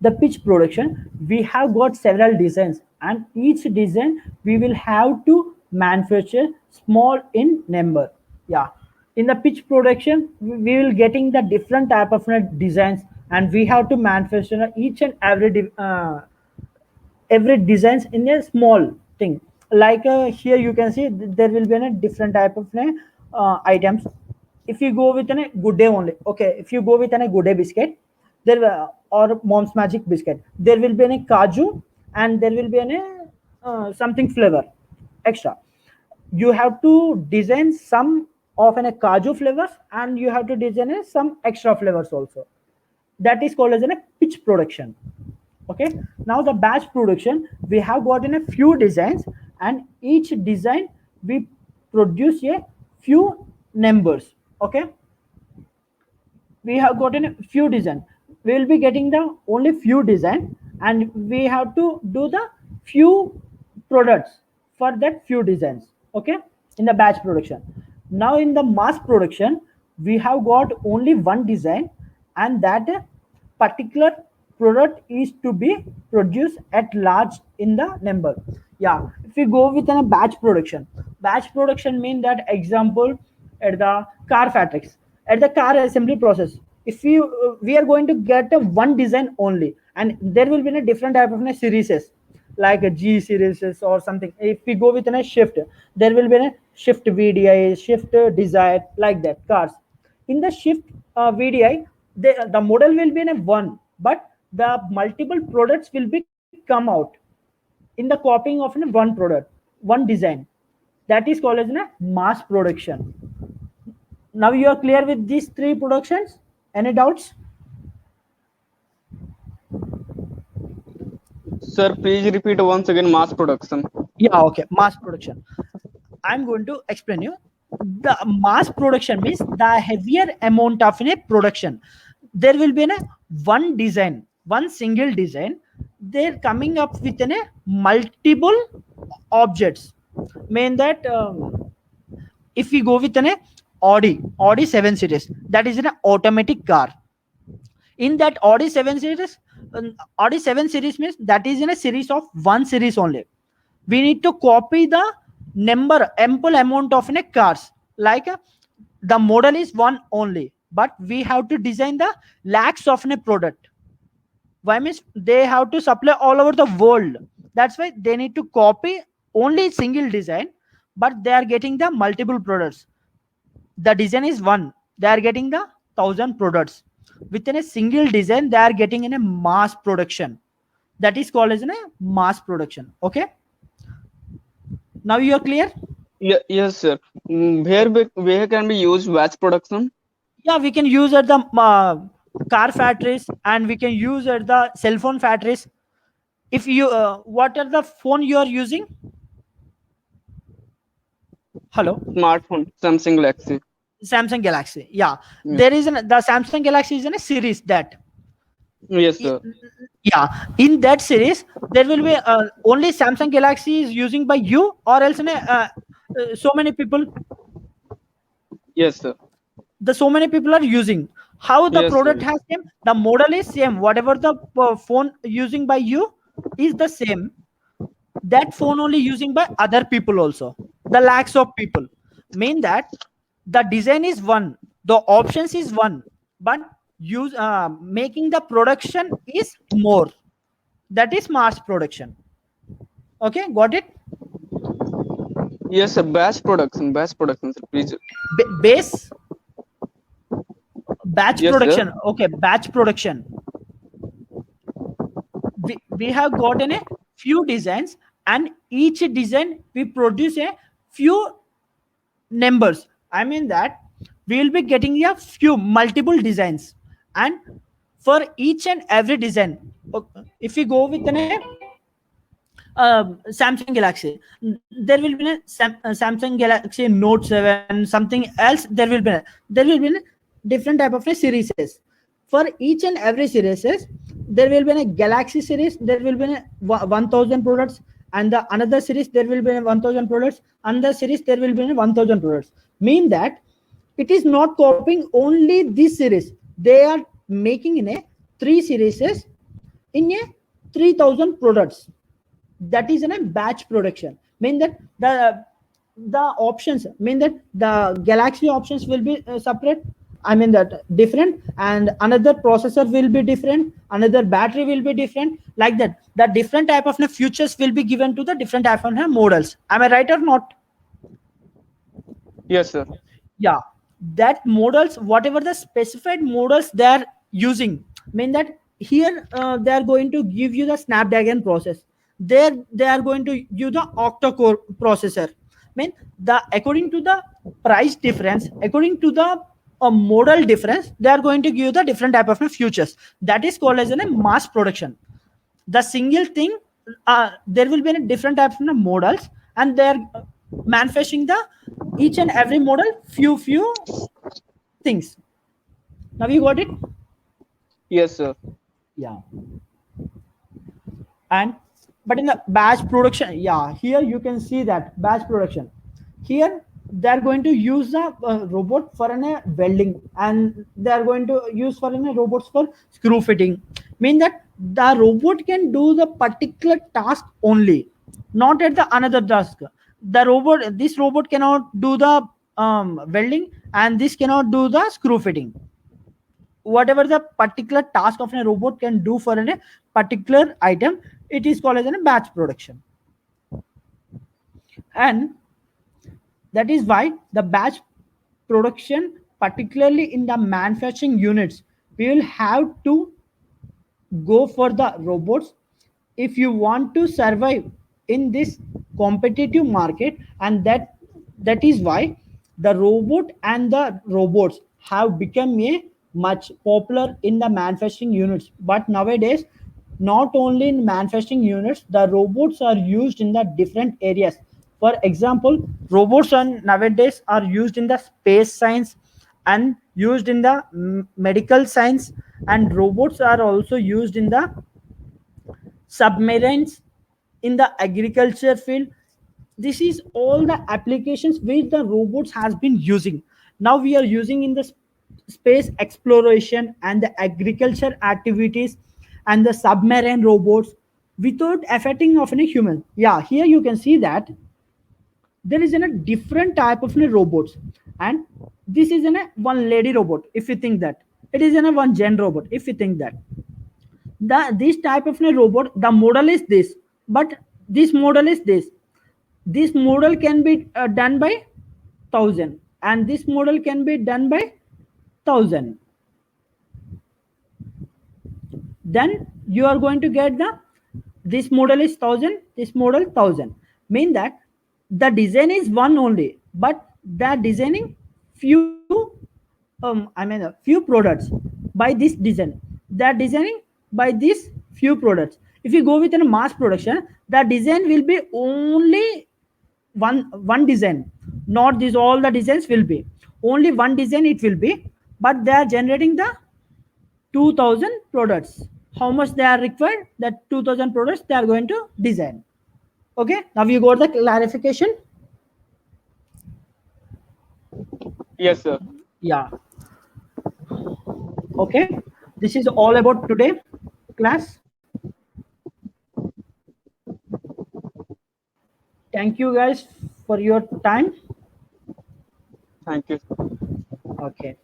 The pitch production, we have got several designs, and each design we will have to manufacture small in number. Yeah, in the pitch production we will getting the different type of designs, and we have to manufacture each and every designs in a small thing. Like here you can see there will be a different type of items. If you go with a good day only, okay, if you go with a good day biscuit, or mom's magic biscuit, there will be a kaju, and there will be a something flavor extra. You have to design some of a kaju flavors, and you have to design some extra flavors also. That is called as a pitch production. Okay, now the batch production, we have gotten a few designs, and each design we produce a few numbers. Okay, we have gotten a few design, we will be getting the only few design, and we have to do the few products for that few designs. Okay, in the batch production. Now in the mass production, we have got only one design, and that particular product is to be produced at large in the number. Yeah, if we go with a batch production mean that example, at the car factories, at the car assembly process, if we are going to get a one design only, and there will be a different type of a series, like a G series or something. If we go with a shift, there will be a shift VDI, shift desire, like that cars. In the shift VDI, the model will be in a one, but the multiple products will be come out in the copying of one product, one design. That is called as a mass production. Now you are clear with these three productions? Any doubts? Sir, please repeat once again mass production. Yeah, okay. Mass production. I'm going to explain you. The mass production means the heavier amount of a production. There will be a one design, one single design. They're coming up with a multiple objects. Mean that if we go with an Audi 7 Series, that is an automatic car. In that Audi 7 Series, Audi 7 Series means that is in a series of one series only. We need to copy the number, ample amount of cars. Like the model is one only, but we have to design the lakhs of a product. Why means they have to supply all over the world. That's why they need to copy only single design, but they are getting the multiple products. The design is one, they are getting the 1,000 products. Within a single design, they are getting in a mass production. That is called as a mass production. Okay, Now you are clear? Yes, sir. Where can be used batch production? Yeah, we can use at the car factories, and we can use at the cell phone factories. If you what are the phone you are using? Hello? Smartphone, Samsung Galaxy. Samsung Galaxy. Yeah, Yes. there is the Samsung Galaxy is in a series that Yes, i- sir. yeah, in that series there will be only Samsung Galaxy is using by you, or else so many people, Yes, sir. the so many people are using. How the Yes, product sir. has same, the model is same, whatever the phone using by you is the same, that phone only using by other people also, the lakhs of people. Mean that the design is one, the options is one, but use making the production is more. That is mass production. Okay, got it? Yes, sir. Batch production, sir. Please. Base batch Yes, sir. production. Okay, batch production. We have gotten a few designs, and each design we produce a few numbers. I mean that we will be getting a few multiple designs, and for each and every design, if we go with an Samsung Galaxy, there will be a Samsung Galaxy Note 7, something else. There will be a different type of a series. For each and every series, there will be a Galaxy series. There will be a 1,000 products, and the another series there will be a 1,000 products. Another series there will be a 1,000 products. Mean that it is not copying only this series. They are making in a three series in a 3,000 products. That is in a batch production. Mean that the options, mean that the Galaxy options will be separate. I mean that different, and another processor will be different, another battery will be different, like that the different type of futures will be given to the different type of models. Am I right or not? Yes, sir. Yeah, that models, whatever the specified models they are using, mean that here they are going to give you the Snapdragon process, there they are going to use the octa-core processor. Mean the according to the price difference, according to the model difference, they are going to give you the different type of futures. That is called as a mass production. The single thing, there will be a different types of models, and they are manufacturing the each and every model few things. Now you got it? Yes, sir. Yeah. And but in the batch production, yeah, here you can see that batch production. Here they are going to use the robot for an welding, and they are going to use for an robots for screw fitting. Mean that the robot can do the particular task only, not at the another task. The robot, this robot cannot do the welding, and this cannot do the screw fitting. Whatever the particular task of a robot can do for a particular item, it is called as a batch production. And that is why the batch production, particularly in the manufacturing units, we will have to go for the robots if you want to survive in this competitive market. And that is why the robot and the robots have become a much popular in the manufacturing units. But nowadays, not only in manufacturing units, the robots are used in the different areas. For example, robots are nowadays are used in the space science, and used in the medical science, and robots are also used in the submarines, in the agriculture field. This is all the applications which the robots has been using. Now we are using in the space exploration and the agriculture activities, and the submarine robots, without affecting of any human. Yeah, here you can see that there is a different type of robots, and this is a one lady robot. If you think that it is a one gen robot, if you think that this type of robot, the model is this, but this model is this model can be done by 1,000, and this model can be done by 1,000. Then you are going to get the this model is 1,000, this model 1,000. Mean that the design is one only, but they're designing few few products by this design. They're designing by these few products. If you go with a mass production, the design will be only one design, not these all the designs will be only one design it will be, but they are generating the 2000 products. How much they are required, that 2000 products they are going to design. Okay, now you got the clarification. Yes, sir. Yeah. Okay, this is all about today class. Thank you guys for your time. Thank you. Okay,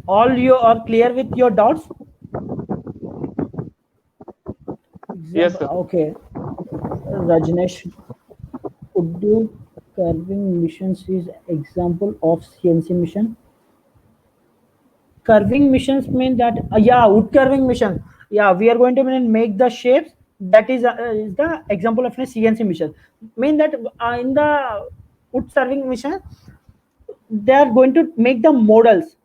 all you are clear with your doubts. Yes, sir. Okay, Rajnesh, could you curving missions is example of CNC mission? Curving missions mean that yeah, wood curving mission. Yeah, we are going to make the shapes. That is the example of a CNC mission. Mean that in the wood serving mission, they are going to make the models.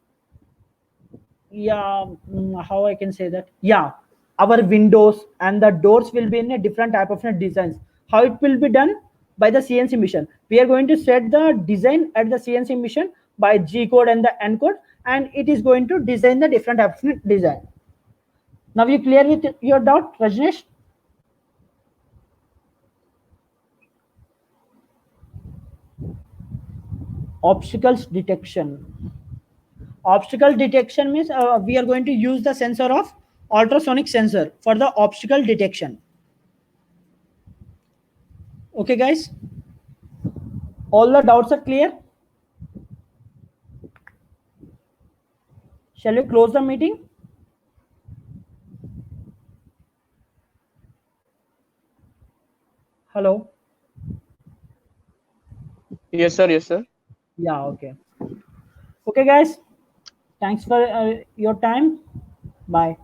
Yeah, how I can say that? Yeah, our windows and the doors will be in a different type of designs. How it will be done? By the CNC mission. We are going to set the design at the CNC mission by G code and the N code, and it is going to design the different type of design. Now you clear with your doubt, Rajnesh? Obstacles detection. Obstacle detection means we are going to use the sensor of ultrasonic sensor for the obstacle detection. Okay, guys, all the doubts are clear. Shall we close the meeting? Hello. Yes, sir. Yes, sir. Yeah. Okay. Okay, guys. Thanks for your time. Bye.